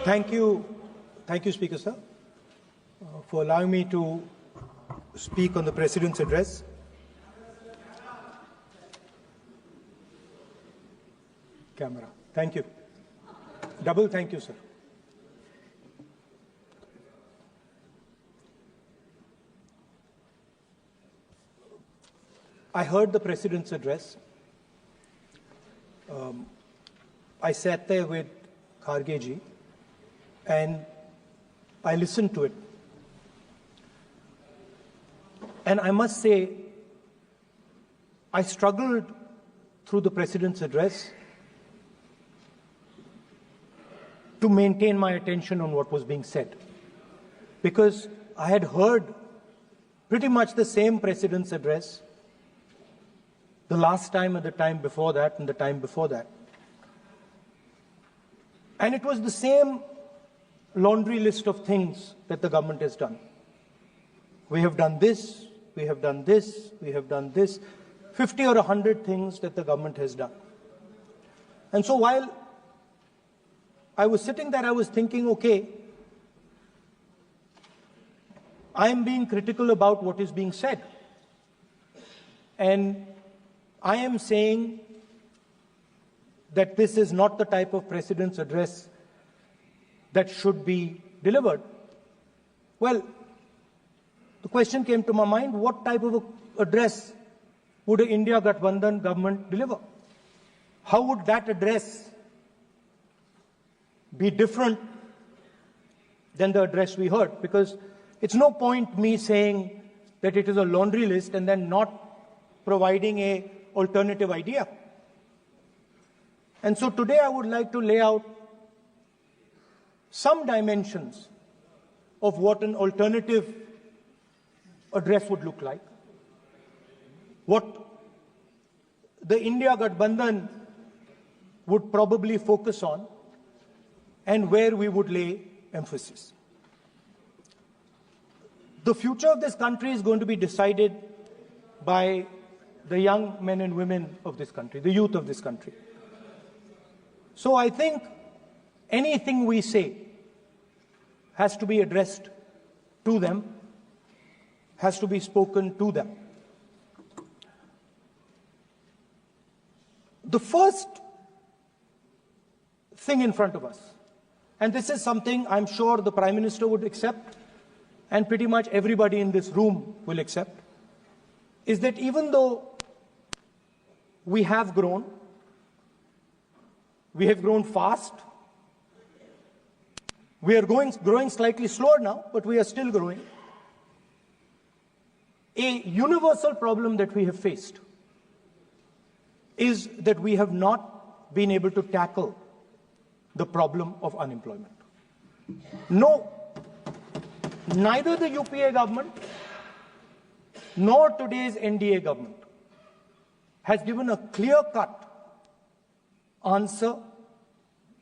Thank you, Speaker Sir, for allowing me to speak on the President's address. Camera. Thank you. Double thank you, sir. I heard the President's address. I sat there with Kharge ji and I listened to it. And I must say, I struggled through the President's address to maintain my attention on what was being said, because I had heard pretty much the same President's address the last time and the time before that and the time before that. And it was the same laundry list of things that the government has done. We have done this, we have done this, we have done this, 50 or 100 things that the government has done. And so while I was sitting there, I was thinking, okay, I am being critical about what is being said. And I am saying that this is not the type of President's address that should be delivered. Well, the question came to my mind, what type of address would an India Gathbandhan government deliver? How would that address be different than the address we heard? Because it's no point me saying that it is a laundry list and then not providing an alternative idea. And so today I would like to lay out some dimensions of what an alternative address would look like, what the India Gathbandhan would probably focus on, and where we would lay emphasis. The future of this country is going to be decided by the young men and women of this country, the youth of this country. So I think anything we say has to be addressed to them, has to be spoken to them. The first thing in front of us, and this is something I'm sure the Prime Minister would accept and pretty much everybody in this room will accept, is that even though we have grown fast, we are growing slightly slower now, but we are still growing. A universal problem that we have faced is that we have not been able to tackle the problem of unemployment. No, neither the UPA government nor today's NDA government has given a clear-cut answer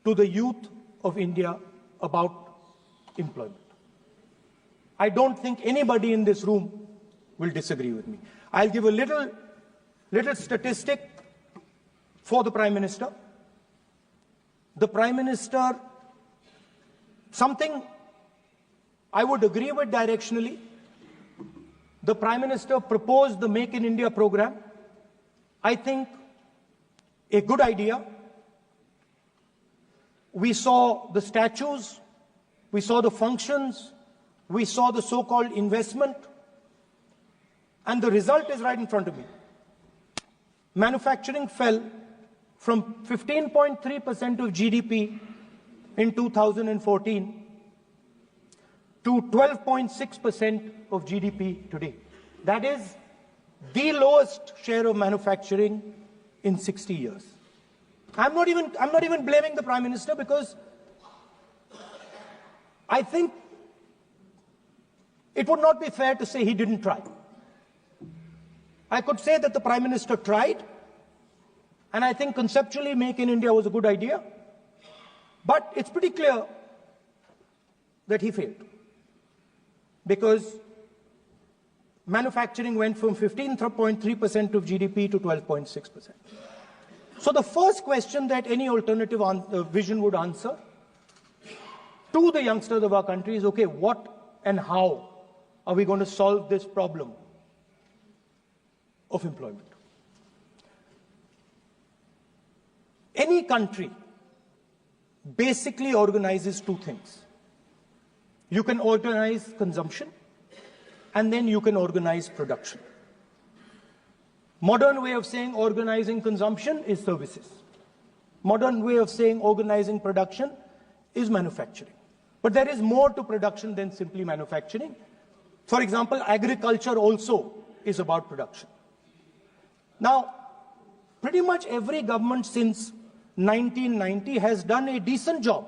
to the youth of India about employment. I don't think anybody in this room will disagree with me. I'll give a little statistic for the Prime Minister. The Prime Minister, something I would agree with directionally, the Prime Minister proposed the Make in India program. I think a good idea. We saw the statues, we saw the functions, we saw the so-called investment, and the result is right in front of me. Manufacturing fell from 15.3% of GDP in 2014 to 12.6% of GDP today. That is the lowest share of manufacturing in 60 years. I'm not even blaming the Prime Minister, because I think it would not be fair to say he didn't try. I could say that the Prime Minister tried, and I think conceptually Make in India was a good idea, but it's pretty clear that he failed, because manufacturing went from 15.3% of GDP to 12.6%. So the first question that any alternative vision would answer to the youngsters of our country is, okay, what and how are we going to solve this problem of employment? Any country basically organizes two things. You can organize consumption, and then you can organize production. Modern way of saying organizing consumption is services. Modern way of saying organizing production is manufacturing. But there is more to production than simply manufacturing. For example, agriculture also is about production. Now, pretty much every government since 1990 has done a decent job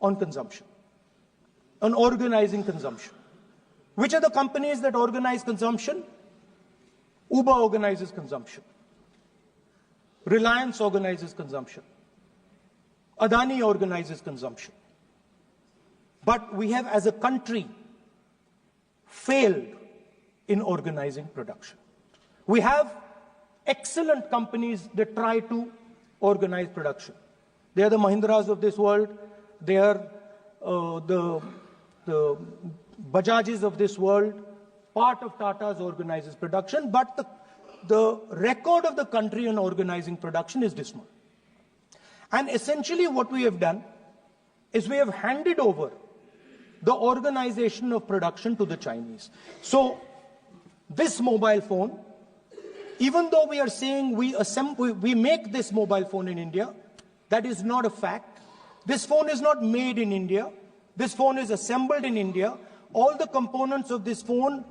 on consumption, on organizing consumption. Which are the companies that organize consumption? Uber organizes consumption. Reliance organizes consumption. Adani organizes consumption. But we have, as a country, failed in organizing production. We have excellent companies that try to organize production. They are the Mahindras of this world. They are the Bajajs of this world. Part of Tata's organizes production, but the record of the country on organizing production is dismal. And essentially what we have done is we have handed over the organization of production to the Chinese. So this mobile phone, even though we are saying we make this mobile phone in India, that is not a fact. This phone is not made in India. This phone is assembled in India. All the components of this phone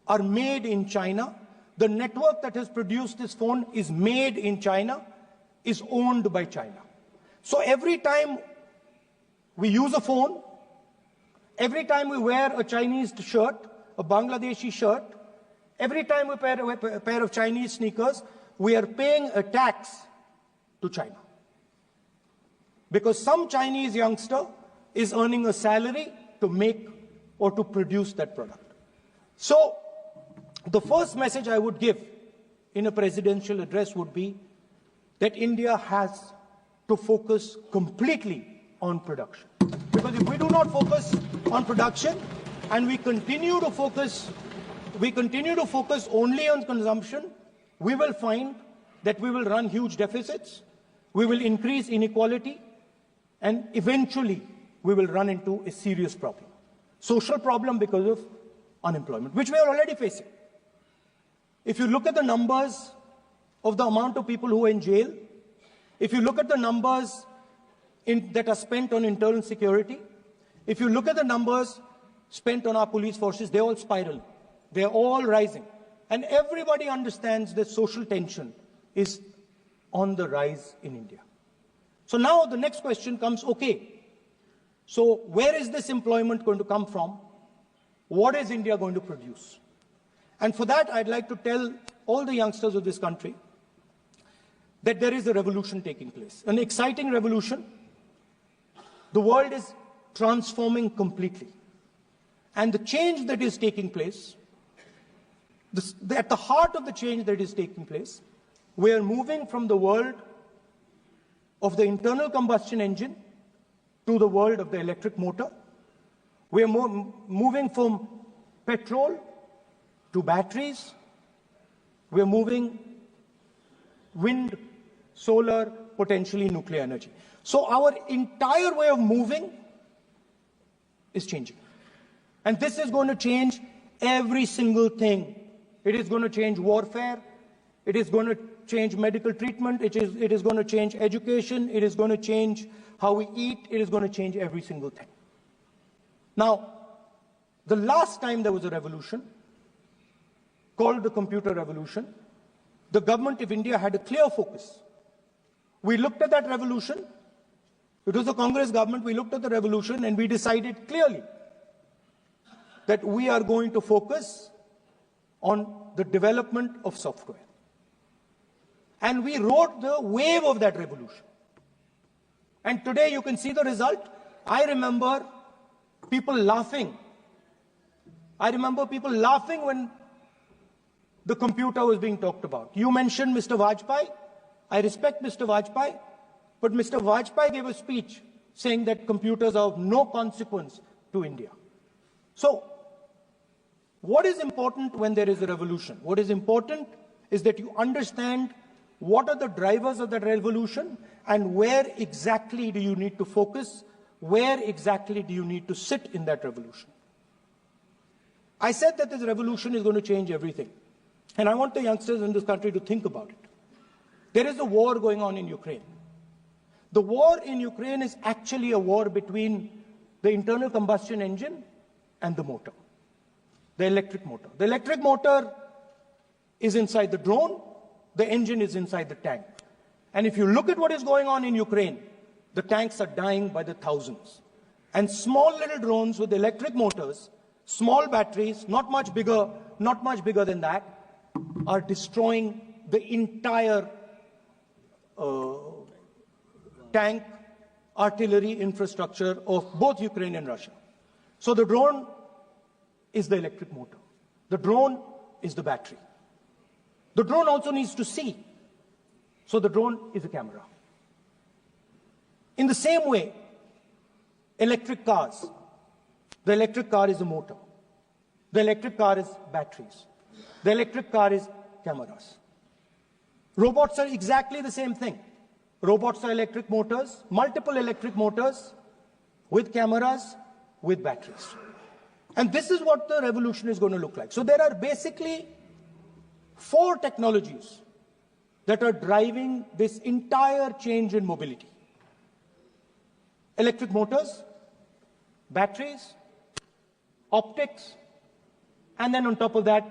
are made in China. The network that has produced this phone is made in China, is owned by China. So every time we use a phone, every time we wear a Chinese shirt, a Bangladeshi shirt, every time we wear a pair of Chinese sneakers, we are paying a tax to China. Because some Chinese youngster is earning a salary to make or to produce that product. So the first message I would give in a presidential address would be that India has to focus completely on production. Because if we do not focus on production and we continue to focus only on consumption, we will find that we will run huge deficits, we will increase inequality, and eventually we will run into a serious problem. Social problem because of unemployment, which we are already facing. If you look at the numbers of the amount of people who are in jail, if you look at the numbers that are spent on internal security, if you look at the numbers spent on our police forces, they're all spiraling. They're all rising. And everybody understands that social tension is on the rise in India. So now the next question comes, okay, so where is this employment going to come from? What is India going to produce? And for that, I'd like to tell all the youngsters of this country that there is a revolution taking place, an exciting revolution. The world is transforming completely. And the change that is taking place, at the heart of the change that is taking place, we are moving from the world of the internal combustion engine to the world of the electric motor. We are moving from petrol to batteries. We are moving wind, solar, potentially nuclear energy. So our entire way of moving is changing. And this is going to change every single thing. It is going to change warfare. It is going to change medical treatment. It is going to change education. It is going to change how we eat. It is going to change every single thing. Now, the last time there was a revolution, called the computer revolution, the government of India had a clear focus. We looked at that revolution. It was the Congress government. We looked at the revolution and we decided clearly that we are going to focus on the development of software. And we rode the wave of that revolution. And today you can see the result. I remember people laughing. I remember people laughing when the computer was being talked about. You mentioned Mr. Vajpayee. I respect Mr. Vajpayee, but Mr. Vajpayee gave a speech saying that computers are of no consequence to India. So, what is important when there is a revolution? What is important is that you understand what are the drivers of that revolution and where exactly do you need to focus, where exactly do you need to sit in that revolution. I said that this revolution is going to change everything. And I want the youngsters in this country to think about it. There is a war going on in Ukraine. The war in Ukraine is actually a war between the internal combustion engine and the motor, the electric motor. The electric motor is inside the drone, the engine is inside the tank. And if you look at what is going on in Ukraine, the tanks are dying by the thousands. And small little drones with electric motors, small batteries, not much bigger than that, are destroying the entire tank artillery infrastructure of both Ukraine and Russia. So the drone is the electric motor. The drone is the battery. The drone also needs to see. So the drone is a camera. In the same way, electric cars. The electric car is a motor. The electric car is batteries. The electric car is cameras. Robots are exactly the same thing. Robots are electric motors, multiple electric motors with cameras, with batteries. And this is what the revolution is going to look like. So there are basically 4 technologies that are driving this entire change in mobility. Electric motors, batteries, optics, and then on top of that,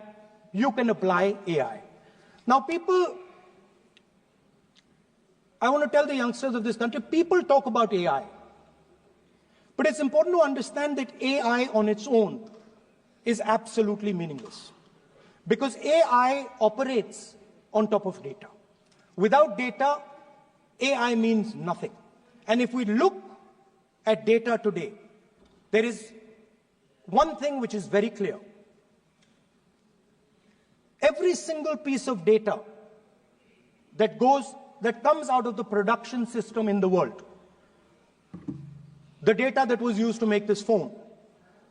you can apply AI. Now I want to tell the youngsters of this country, people talk about AI. But it's important to understand that AI on its own is absolutely meaningless. Because AI operates on top of data. Without data, AI means nothing. And if we look at data today, there is one thing which is very clear. Every single piece of data that comes out of the production system in the world, the data that was used to make this phone,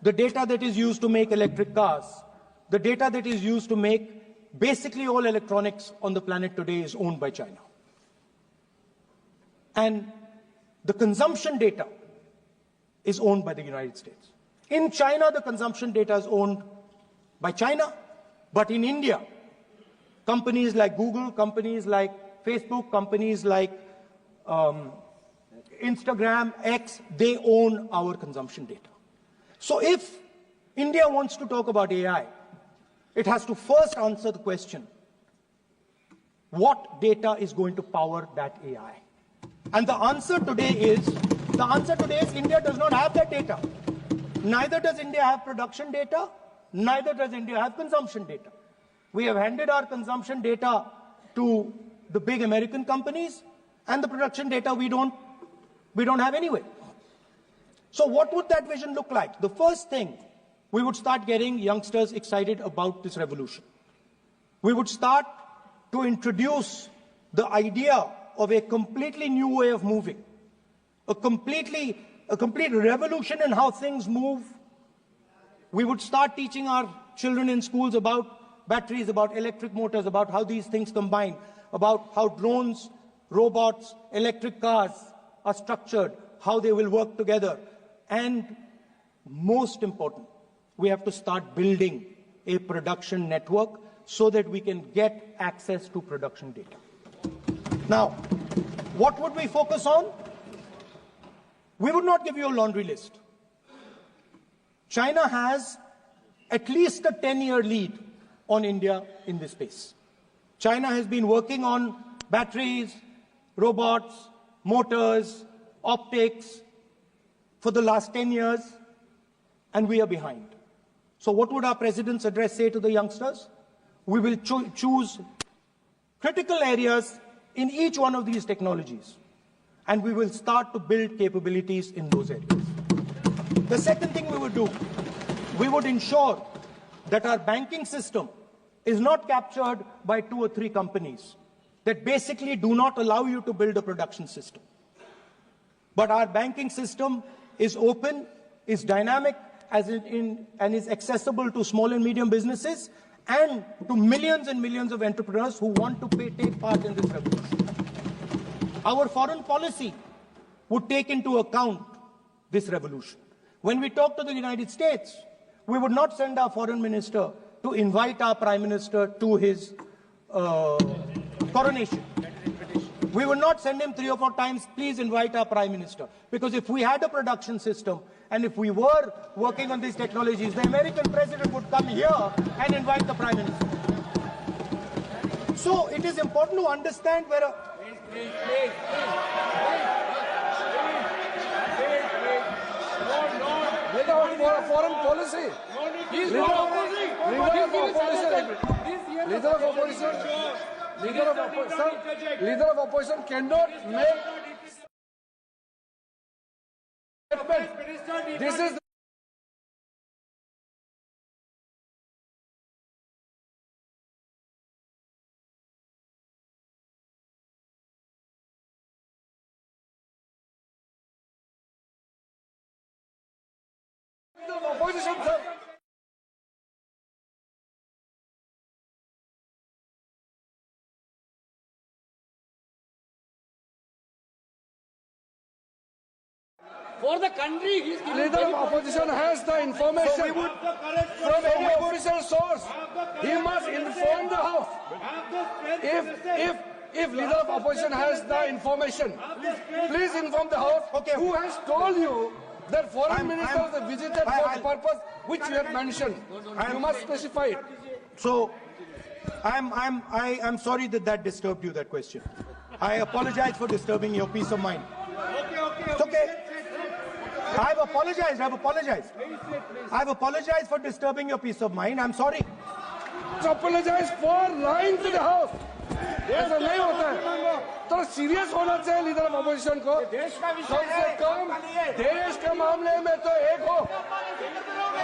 the data that is used to make electric cars, the data that is used to make basically all electronics on the planet today is owned by China. And the consumption data is owned by the United States. In China, the consumption data is owned by China, but in India, companies like Google, companies like Facebook, companies like Instagram, X, they own our consumption data. So if India wants to talk about AI, it has to first answer the question, what data is going to power that AI? And the answer today is India does not have that data. Neither does India have production data, neither does India have consumption data. We have handed our consumption data to the big American companies, and the production data we don't have anyway. So what would that vision look like? The first thing, we would start getting youngsters excited about this revolution. We would start to introduce the idea of a completely new way of moving, a complete revolution in how things move. We would start teaching our children in schools about batteries, about electric motors, about how these things combine, about how drones, robots, electric cars are structured, how they will work together. And most important, we have to start building a production network so that we can get access to production data. Now, what would we focus on? We would not give you a laundry list. China has at least a 10-year lead on India in this space. China has been working on batteries, robots, motors, optics for the last 10 years, and we are behind. So what would our president's address say to the youngsters? We will choose critical areas in each one of these technologies, and we will start to build capabilities in those areas. The second thing we would do, we would ensure that our banking system is not captured by 2 or 3 companies that basically do not allow you to build a production system. But our banking system is open, is dynamic, and is accessible to small and medium businesses and to millions and millions of entrepreneurs who want to take part in this revolution. Our foreign policy would take into account this revolution. When we talk to the United States, we would not send our foreign minister to invite our prime minister to his coronation. We would not send him 3 or 4 times, please invite our prime minister. Because if we had a production system and if we were working on these technologies, the American president would come here and invite the prime minister. So it is important to understand where foreign policy. Leader of opposition cannot make. This is. Opposition, sir. For the country, he is giving. Leader of opposition has the information from any official source. He must inform the House. If leader of opposition has the information, please inform the House. Okay. Who has told you that foreign ministers have visited for the purpose which you have mentioned? You must specify it. So, I'm sorry that disturbed you, that question. I apologize for disturbing your peace of mind. It's okay. I've apologized. I've apologized for disturbing your peace of mind. I'm sorry. Apologize for lying to the House. ऐसा नहीं होता है. तो serious होना चाहिए leader of opposition को. कम से कम देश के मामले में तो एक हो.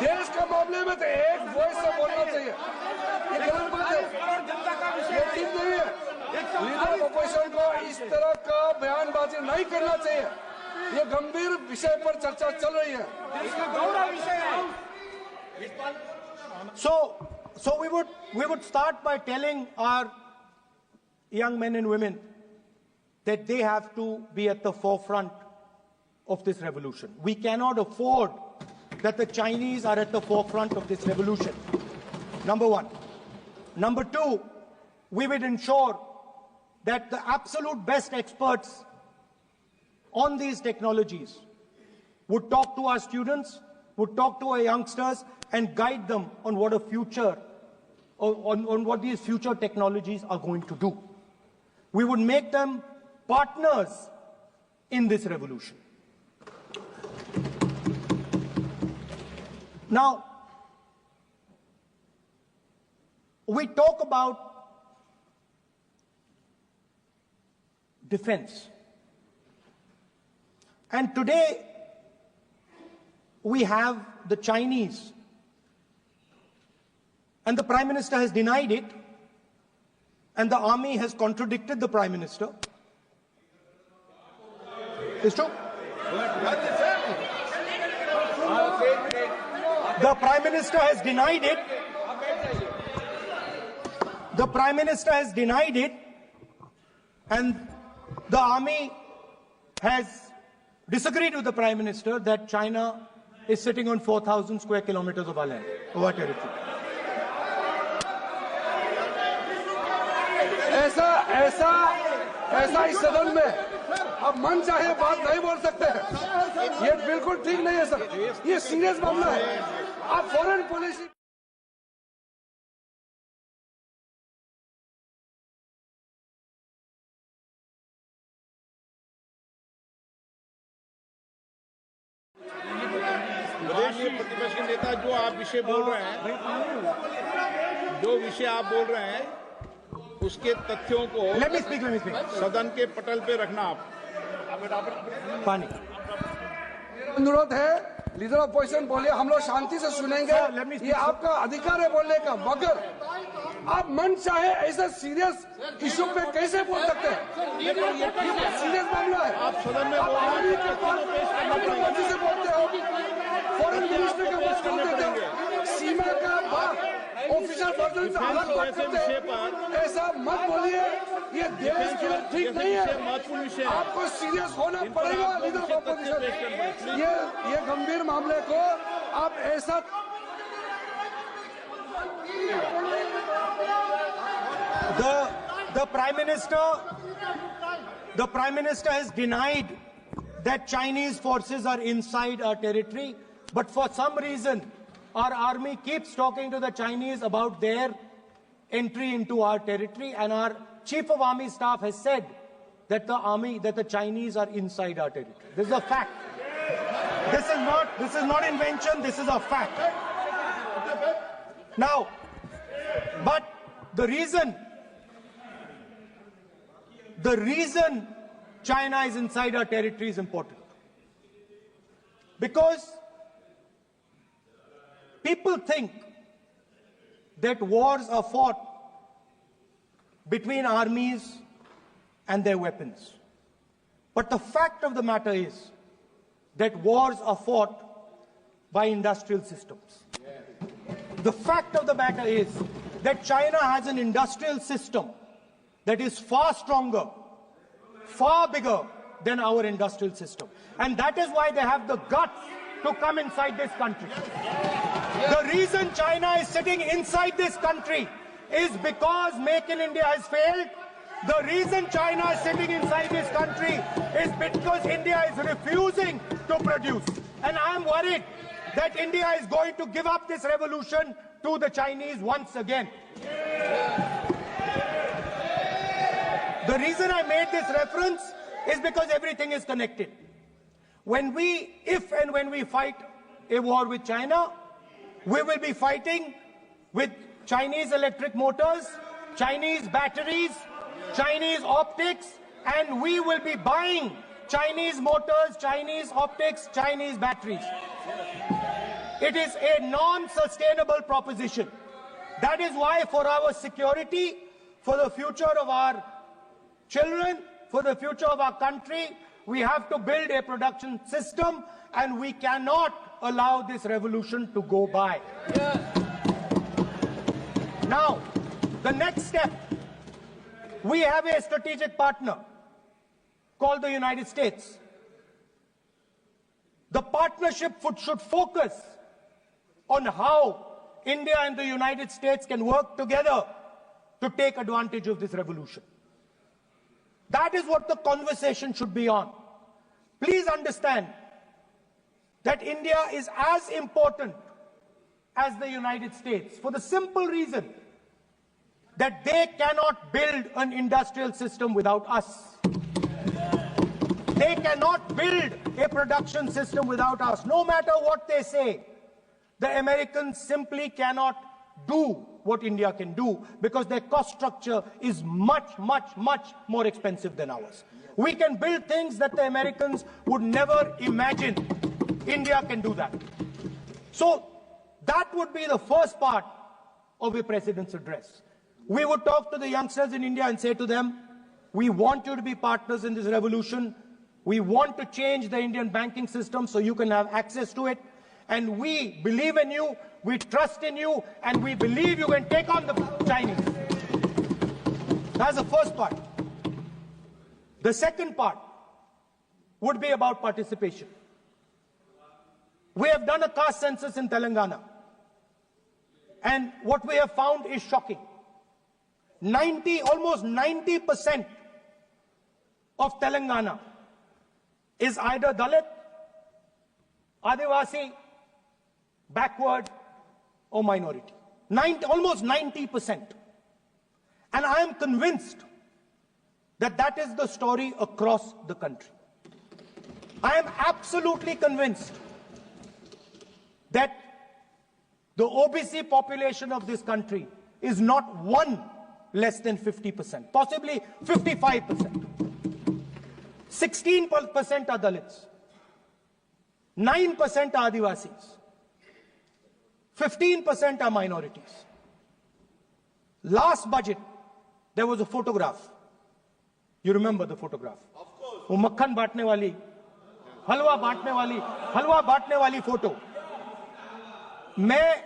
देश के मामले में तो एक वॉइस से बोलना चाहिए. ये गलत बात है. ये ठीक नहीं है. लीडर ऑफ अपोजिशन को इस तरह का बयानबाजी नहीं करना चाहिए. ये गंभीर विषय पर चर्चा चल रही है. So we would start by telling our young men and women that they have to be at the forefront of this revolution. We cannot afford that the Chinese are at the forefront of this revolution. Number one. Number two, we would ensure that the absolute best experts on these technologies would talk to our students, would talk to our youngsters and guide them on what a future, on what these future technologies are going to do. We would make them partners in this revolution. Now, we talk about defense. And today, we have the Chinese. And the Prime Minister has denied it. And the army has contradicted the Prime Minister. It's true. The Prime Minister has denied it. The Prime Minister has denied it. And the army has disagreed with the Prime Minister that China is sitting on 4,000 square kilometers of our land, of our territory. ऐसा इस सदन में अब मन चाहे बात नहीं बोल सकते हैं. ये बिल्कुल ठीक नहीं है सर. ये सीरियस मामला है. आप फॉरेन पॉलिसी प्रतिपक्ष के नेता जो आप विषय बोल रहे हैं, जो विषय आप बोल रहे हैं, उसके तथ्यों को Let me speak. सदन के पटल पे रखना. आप पानी. अनुरोध है लीडर ऑफ अपोजिशन बोलिए. हम लोग शांति से सुनेंगे. ये आपका अधिकार है बोलने का. मगर आप मन चाहे ऐसा सीरियस इशू पे कैसे बोल सकते हैं? ये सीरियस मामला है। आप सदन में बोल रहे हैं, मर्जी से बोलते हो, फॉरेन मिनिस्टर का बात करते हो, सीमा का बात ऑफिशियल वर्जन से अलग बात करते हैं। ऐसा मत बोलिए, ये देश के लिए ठीक नहीं है। महत्वपूर्ण विषय है। आपको सीरियस होना पड़ेगा लीडर ऑफ ऑपोजिशन। ये गंभीर मामले को आप ऐसा The Prime Minister has denied that Chinese forces are inside our territory, but for some reason, our army keeps talking to the Chinese about their entry into our territory, and our Chief of Army Staff has said that the Chinese are inside our territory. This is a fact. This is not invention, this is a fact. Now, but the reason China is inside our territory is important. Because people think that wars are fought between armies and their weapons. But the fact of the matter is that wars are fought by industrial systems. The fact of the matter is that China has an industrial system that is far stronger, far bigger than our industrial system. And that is why they have the guts to come inside this country. The reason China is sitting inside this country is because Make in India has failed. The reason China is sitting inside this country is because India is refusing to produce. And I am worried that India is going to give up this revolution to the Chinese once again. The reason I made this reference is because everything is connected. If and when we fight a war with China, we will be fighting with Chinese electric motors, Chinese batteries, Chinese optics, and we will be buying Chinese motors, Chinese optics, Chinese batteries. It is a non-sustainable proposition. That is why for our security, for the future of our children, for the future of our country, we have to build a production system, and we cannot allow this revolution to go by. Now, the next step, we have a strategic partner called the United States. The partnership should focus on how India and the United States can work together to take advantage of this revolution. That is what the conversation should be on. Please understand that India is as important as the United States for the simple reason that they cannot build an industrial system without us. They cannot build a production system without us. No matter what they say, the Americans simply cannot do what India can do because their cost structure is much, much, much more expensive than ours. We can build things that the Americans would never imagine. India can do that. So that would be the first part of a president's address. We would talk to the youngsters in India and say to them, we want you to be partners in this revolution. We want to change the Indian banking system so you can have access to it. And we believe in you, we trust in you, and we believe you can take on the Chinese. That's the first part. The second part would be about participation. We have done a caste census in Telangana. And what we have found is shocking. Almost 90% of Telangana is either Dalit, Adivasi, backward, or minority. Almost 90%. And I am convinced that that is the story across the country. I am absolutely convinced that the OBC population of this country is not one less than 50%, possibly 55%. 16% are Dalits, 9% are Adivasis, 15% are minorities. Last budget, there was a photograph. You remember the photograph? Of course. वो मक्खन बांटने वाली, हलवा बांटने वाली photo. मैं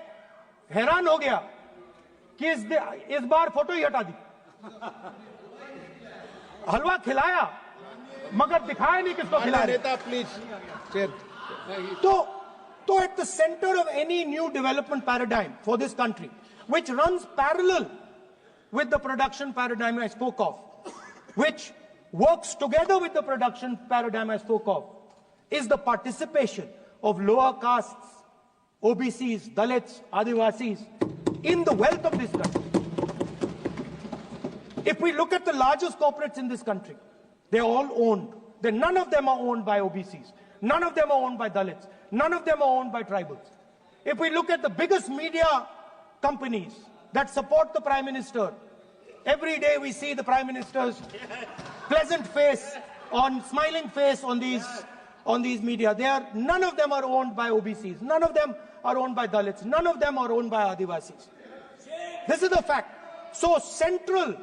हैरान हो गया कि इस बार फोटो ही हटा दी. हलवा खिलाया मगर दिखाया नहीं किसको खिलाया. नेता प्लीज. तो at the center of any new development paradigm for this country, which runs parallel with the production paradigm I spoke of, which works together with the production paradigm I spoke of, is the participation of lower castes, OBCs, Dalits, Adivasis in the wealth of this country. If we look at the largest corporates in this country, they're all owned. None of them are owned by OBCs. None of them are owned by Dalits. None of them are owned by tribals. If we look at the biggest media companies that support the Prime Minister, every day we see the Prime Minister's pleasant face, smiling face on these media. None of them are owned by OBCs. None of them are owned by Dalits. None of them are owned by Adivasis. This is the fact. So central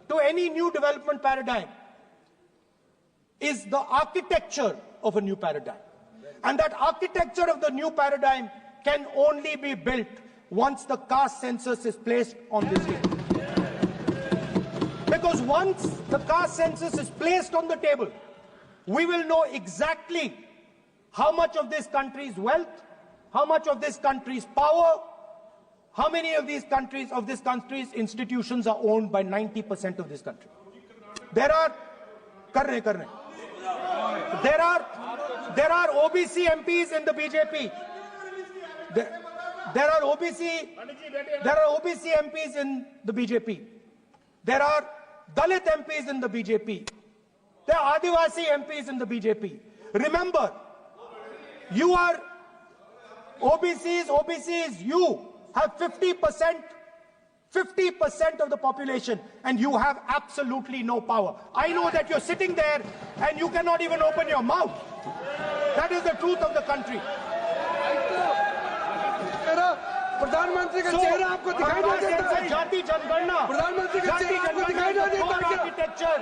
to any new development paradigm is the architecture of a new paradigm. And that architecture of the new paradigm can only be built once the caste census is placed on this table. Because once the caste census is placed on the table, we will know exactly how much of this country's wealth, how much of this country's power, how many of this country's institutions are owned by 90% of this country. There are OBC MPs in the BJP. There are OBC MPs in the BJP. There are Dalit MPs in the BJP. There are Adivasi MPs in the BJP. Remember, you are OBCs, you have 50% of the population and you have absolutely no power. I know that you're sitting there and you cannot even open your mouth. That is the truth of the country. प्रधानमंत्री का चेहरा आपको दिखाई नहीं देता है. जाति जनगणना, प्रधानमंत्री का चेहरा आपको दिखाई नहीं देता है. Architecture,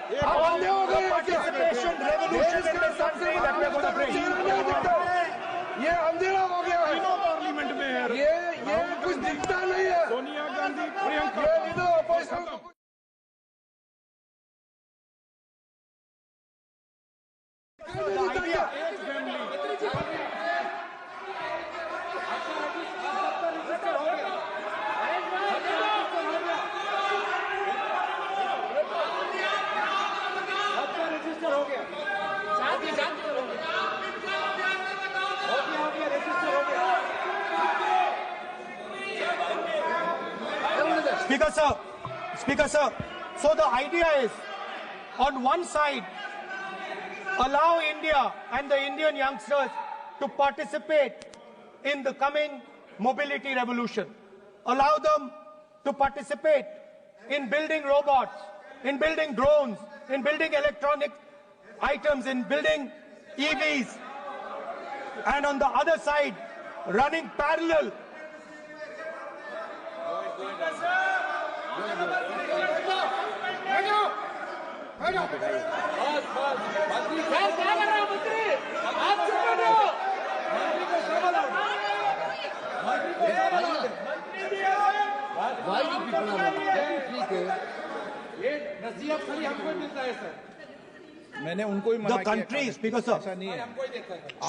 participation, revolution in this country that we are going to bring. ये अंधेरा हो गया है. पार्लियामेंट में है. ये कुछ दिखता नहीं है. सोनिया गांधी, प्रियंका. ये leader opposition Speaker sir, so the idea is, on one side, allow India and the Indian youngsters to participate in the coming mobility revolution. Allow them to participate in building robots, in building drones, in building electronic items, in building EVs. And on the other side, running parallel मैंने उनको ही मना the country, Speaker sir. ऐसा नहीं है.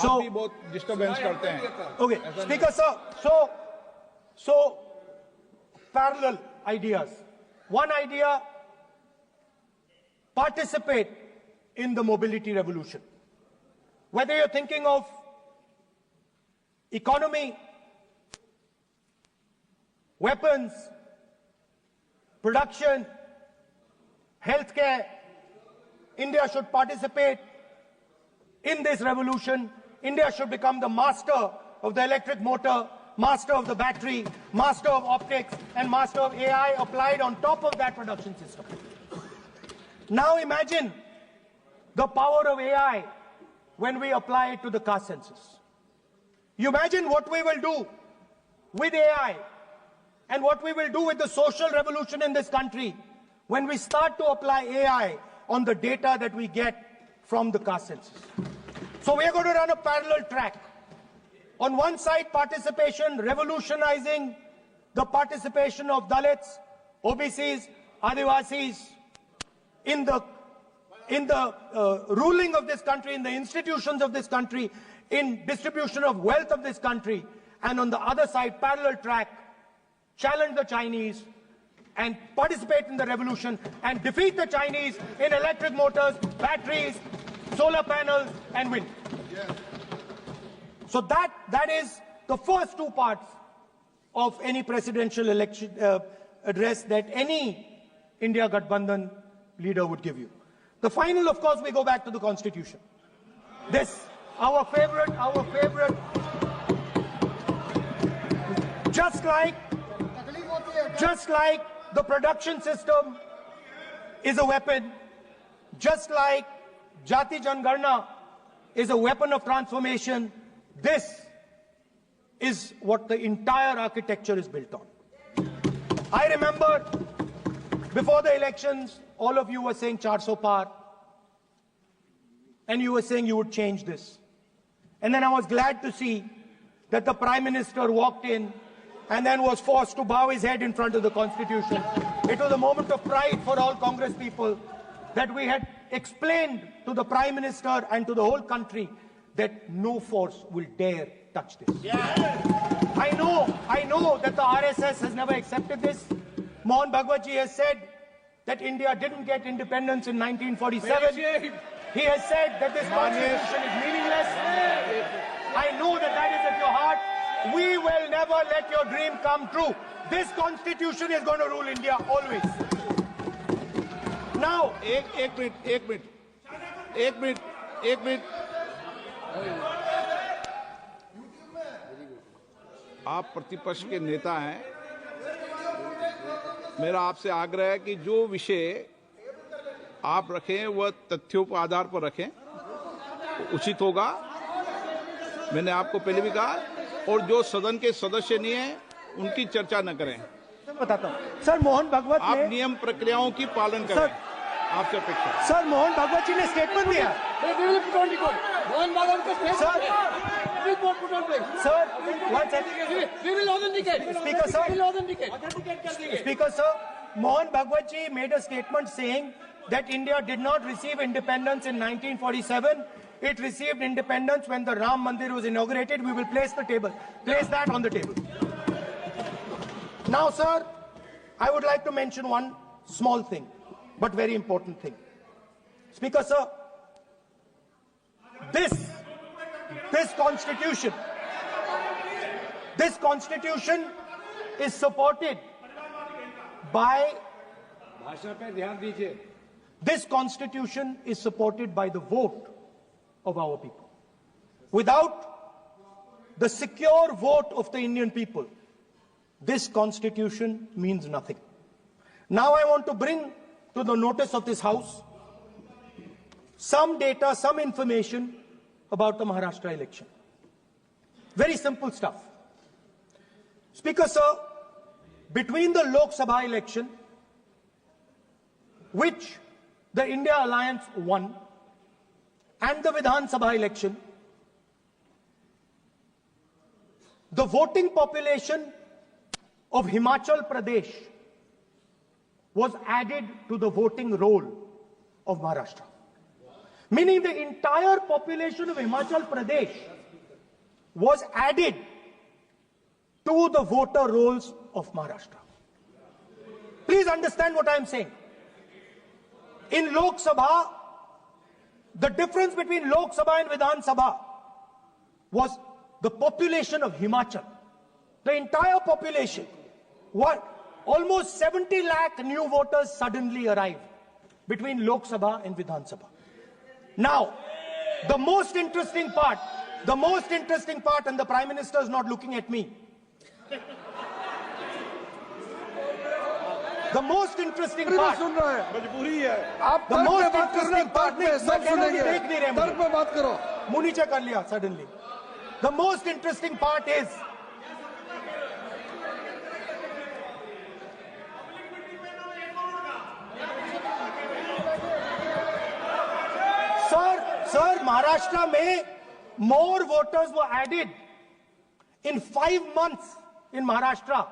So, आप भी बहुत disturbance करते हैं. Okay, Speaker sir, so parallel ideas. One idea, participate in the mobility revolution. Whether you're thinking of economy, weapons, production, healthcare, India should participate in this revolution. India should become the master of the electric motor, master of the battery, master of optics, and master of AI applied on top of that production system. Now imagine the power of AI when we apply it to the caste census. You imagine what we will do with AI and what we will do with the social revolution in this country when we start to apply AI on the data that we get from the caste census. So we are going to run a parallel track. On one side, participation, revolutionizing the participation of Dalits, OBCs, Adivasis in the ruling of this country, in the institutions of this country, in distribution of wealth of this country. And on the other side, parallel track, challenge the Chinese and participate in the revolution and defeat the Chinese in electric motors, batteries, solar panels and wind. Yes. So that is the first two parts of any presidential election address that any India Gathbandhan leader would give you. The final, of course, we go back to the Constitution. This, our favorite, just like the production system is a weapon, just like Jati Jangarna is a weapon of transformation, this is what the entire architecture is built on. I remember before the elections, all of you were saying 400 par, and you were saying you would change this. And then I was glad to see that the Prime Minister walked in and then was forced to bow his head in front of the Constitution. It was a moment of pride for all Congress people that we had explained to the Prime Minister and to the whole country that no force will dare touch this. Yeah. I know that the RSS has never accepted this. Mohan Bhagwatji has said that India didn't get independence in 1947. He has said that this constitution is meaningless. I know that is at your heart. We will never let your dream come true. This constitution is going to rule India always. Now, एक minute आप प्रतिपक्ष के नेता हैं, मेरा आपसे आग्रह है कि जो विषय आप रखें वह तथ्यों पर आधार पर रखें, उचित होगा। मैंने आपको पहले भी कहा, और जो सदन के सदस्य नहीं हैं उनकी चर्चा न करें। बताता हूं सर, मोहन भागवत आप नियम प्रक्रियाओं की पालन करें, आपसे अपेक्षा। सर, मोहन भागवत जी ने स्टेटमेंट दिया। मोहन भागवत का Sir, one second. We will authenticate. Speaker, sir. We will authenticate. Speaker, sir, Mohan Bhagwat ji made a statement saying that India did not receive independence in 1947. It received independence when the Ram Mandir was inaugurated. We will place that on the table. Now, sir, I would like to mention one small thing, but very important thing. Speaker, sir, this constitution is supported by this constitution is supported by the vote of our people. Without the secure vote of the Indian people, this constitution means nothing. Now I want to bring to the notice of this House some data, some information about the Maharashtra election. Very simple stuff. Speaker, sir, between the Lok Sabha election, which the India Alliance won, and the Vidhan Sabha election, the voting population of Himachal Pradesh was added to the voting roll of Maharashtra. Meaning the entire population of Himachal Pradesh was added to the voter rolls of Maharashtra. Please understand what I am saying. In Lok Sabha, the difference between Lok Sabha and Vidhan Sabha was the population of Himachal. The entire population. Almost 70 lakh new voters suddenly arrived between Lok Sabha and Vidhan Sabha. Now, the most interesting part, and the Prime Minister is not looking at me. The most interesting part, suddenly. The most interesting part is Sir, Maharashtra में more voters were added in 5 months in Maharashtra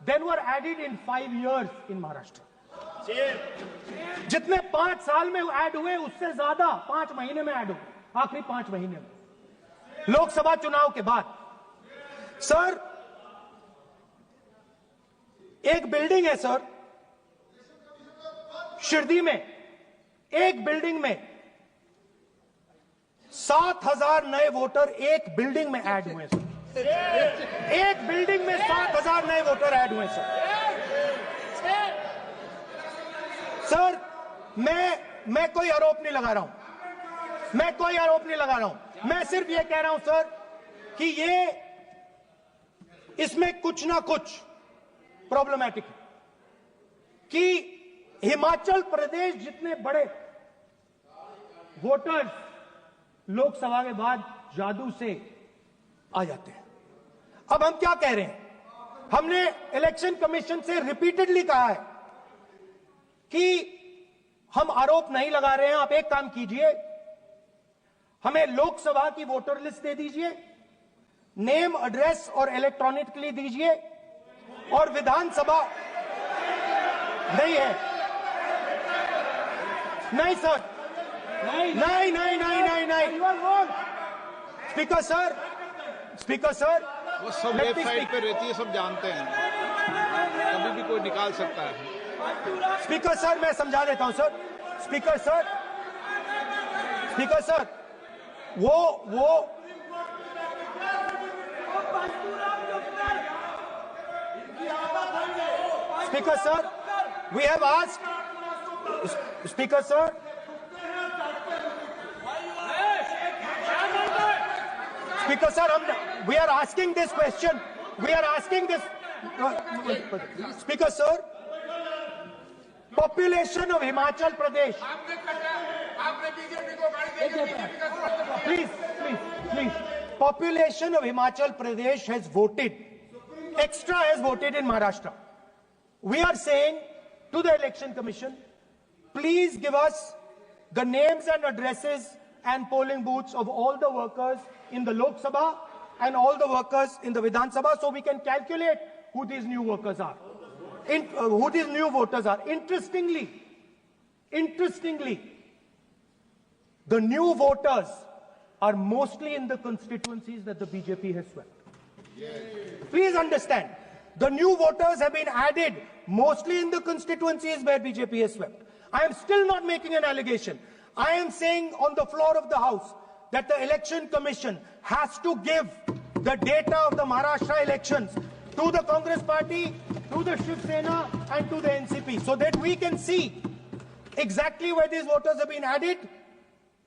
than were added in 5 years in Maharashtra. जितने 5 साल में add हुए उससे ज्यादा 5 महीने में add हुए, आखिरी 5 महीने में लोकसभा चुनाव के बाद। सर, एक बिल्डिंग है सर शिरडी में, एक बिल्डिंग में 7,000 नए वोटर एक बिल्डिंग में ऐड हुए सर। एक बिल्डिंग में 7,000 नए वोटर ऐड हुए सर। सर, मैं कोई आरोप नहीं लगा रहा हूं, मैं कोई आरोप नहीं लगा रहा हूं, मैं सिर्फ ये कह रहा हूं सर कि ये इसमें कुछ ना कुछ प्रॉब्लमैटिक है कि हिमाचल प्रदेश जितने बड़े वोटर्स लोकसभा के बाद जादू से आ जाते हैं। अब हम क्या कह रहे हैं, हमने इलेक्शन कमीशन से रिपीटेडली कहा है कि हम आरोप नहीं लगा रहे हैं, आप एक काम कीजिए, हमें लोकसभा की वोटर लिस्ट दे दीजिए, नेम एड्रेस और इलेक्ट्रॉनिकली दीजिए, और विधानसभा नहीं है। नहीं सर, नहीं नहीं नहीं नहीं नहीं नहीं, स्पीकर सर, स्पीकर सर, वो सब वेबसाइट पे रहती है, सब जानते हैं, कभी भी कोई निकाल सकता है। स्पीकर सर, मैं समझा देता हूं sir. Speaker sir, speaker sir, वो speaker sir, we have asked, speaker sir, speaker sir, we are asking this question, we are asking this, speaker sir, population of Himachal Pradesh, please, population of Himachal Pradesh has voted, extra has voted in Maharashtra. We are saying to the election commission, please give us the names and addresses and polling booths of all the workers in the Lok Sabha and all the workers in the Vidhan Sabha, so we can calculate who these new workers are, who these new voters are. Interestingly, the new voters are mostly in the constituencies that the BJP has swept. Please understand, the new voters have been added mostly in the constituencies where BJP has swept. I am still not making an allegation. I am saying on the floor of the House that the Election Commission has to give the data of the Maharashtra elections to the Congress Party, to the Shiv Sena and to the NCP, so that we can see exactly where these voters have been added,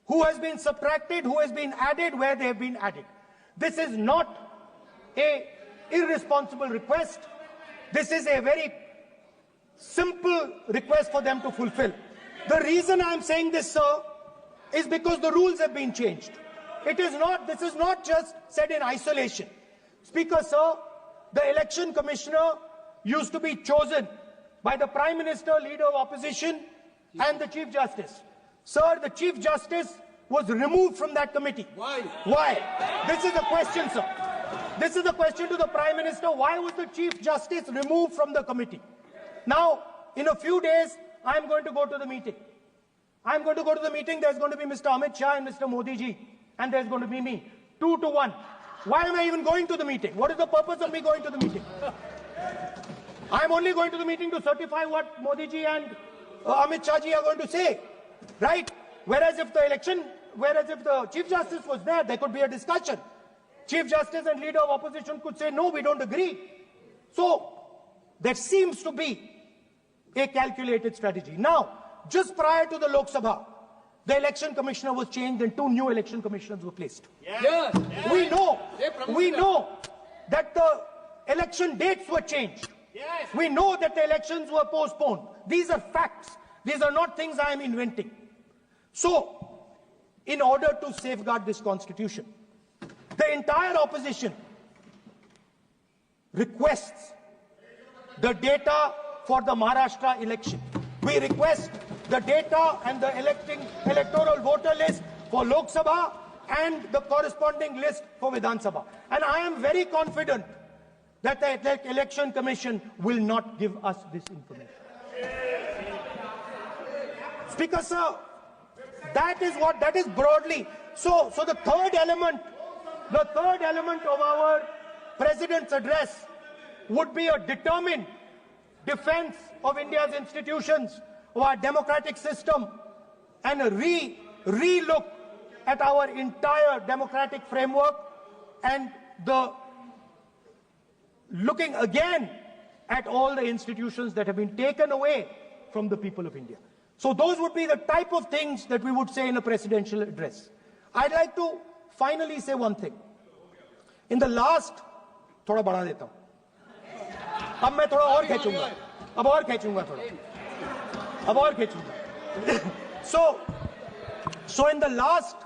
who has been subtracted, who has been added, where they have been added. This is not an irresponsible request. This is a very simple request for them to fulfill. The reason I am saying this, sir, is because the rules have been changed. This is not just said in isolation. Speaker, sir, the election commissioner used to be chosen by the Prime Minister, Leader of Opposition, and the Chief Justice. Sir, the Chief Justice was removed from that committee. Why? Why? This is the question, sir. This is the question to the Prime Minister. Why was the Chief Justice removed from the committee? Now, in a few days, I am going to go to the meeting. I am going to go to the meeting. There's going to be Mr. Amit Shah and Mr. Modi ji. And there's going to be me. 2 to 1. Why am I even going to the meeting? What is the purpose of me going to the meeting? I'm only going to the meeting to certify what Modi ji and Amit Shah ji are going to say. Right? Whereas if the Chief Justice was there, there could be a discussion. Chief Justice and Leader of Opposition could say, no, we don't agree. So, there seems to be a calculated strategy. Now, just prior to the Lok Sabha, the election commissioner was changed and 2 new election commissioners were placed. Yes. We know that the election dates were changed. Yes. We know that the elections were postponed. These are facts. These are not things I am inventing. So, in order to safeguard this constitution, the entire opposition requests the data for the Maharashtra election. We request the data and the electoral voter list for Lok Sabha and the corresponding list for Vidhan Sabha. And I am very confident that the Election Commission will not give us this information. Speaker sir, that is broadly. So the third element of our President's address would be a determined defense of India's institutions, of our democratic system, and a re-look at our entire democratic framework, and the looking again at all the institutions that have been taken away from the people of India. So those would be the type of things that we would say in a presidential address. I'd like to finally say one thing. In the last, थोड़ा बढ़ा देता हूँ. अब मैं थोड़ा और खींचूंगा. अब और खींचूंगा थोड़ा. अब और खींचूंगा. So in the last,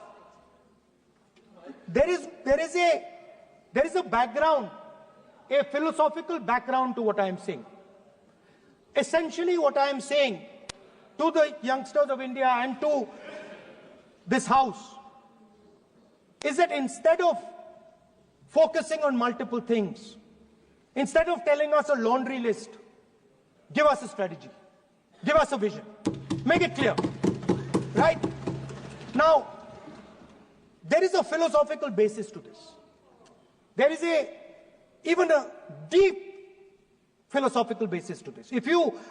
there is a background, a philosophical background to what I am saying. Essentially, what I am saying to the youngsters of India and to this House is that instead of focusing on multiple things, instead of telling us a laundry list, give us a strategy, give us a vision, make it clear, right? Now, there is a philosophical basis to this. There is even a deep philosophical basis to this.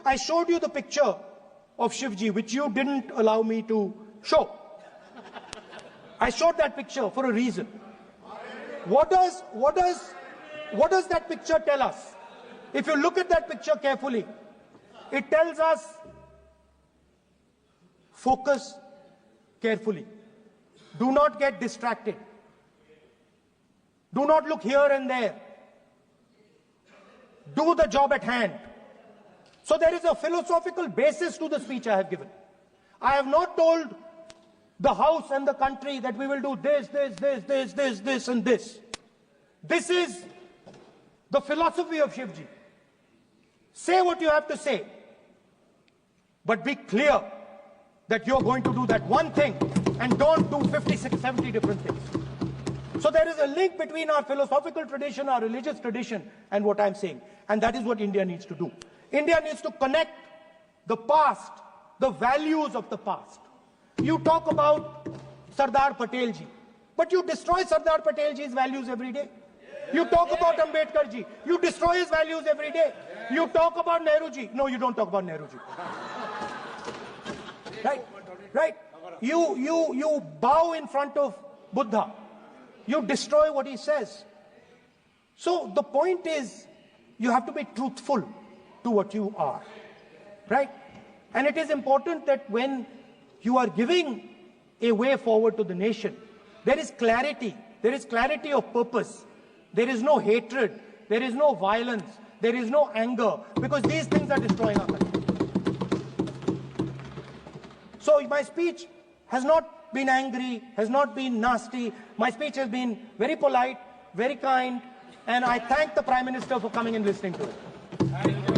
I showed you the picture of Shivji, which you didn't allow me to show. I showed that picture for a reason. What does that picture tell us? If you look at that picture carefully, it tells us focus carefully. Do not get distracted. Do not look here and there. Do the job at hand. So there is a philosophical basis to the speech I have given. I have not told the House and the country that we will do this, and this. This is the philosophy of Shivji. Say what you have to say, but be clear that you're going to do that one thing and don't do 56, 70 different things. So there is a link between our philosophical tradition, our religious tradition, and what I'm saying. And that is what India needs to do. India needs to connect the past, the values of the past. You talk about Sardar Patelji, but you destroy Sardar Patelji's values every day. You talk about Ambedkarji, you destroy his values every day. You talk about Nehruji. No, you don't talk about Nehruji. Right? You bow in front of Buddha. You destroy what he says. So the point is, you have to be truthful to what you are, right? And it is important that when you are giving a way forward to the nation, there is clarity of purpose. There is no hatred, there is no violence, there is no anger, because these things are destroying our country. So my speech has not been angry, has not been nasty. My speech has been very polite, very kind, and I thank the Prime Minister for coming and listening to it.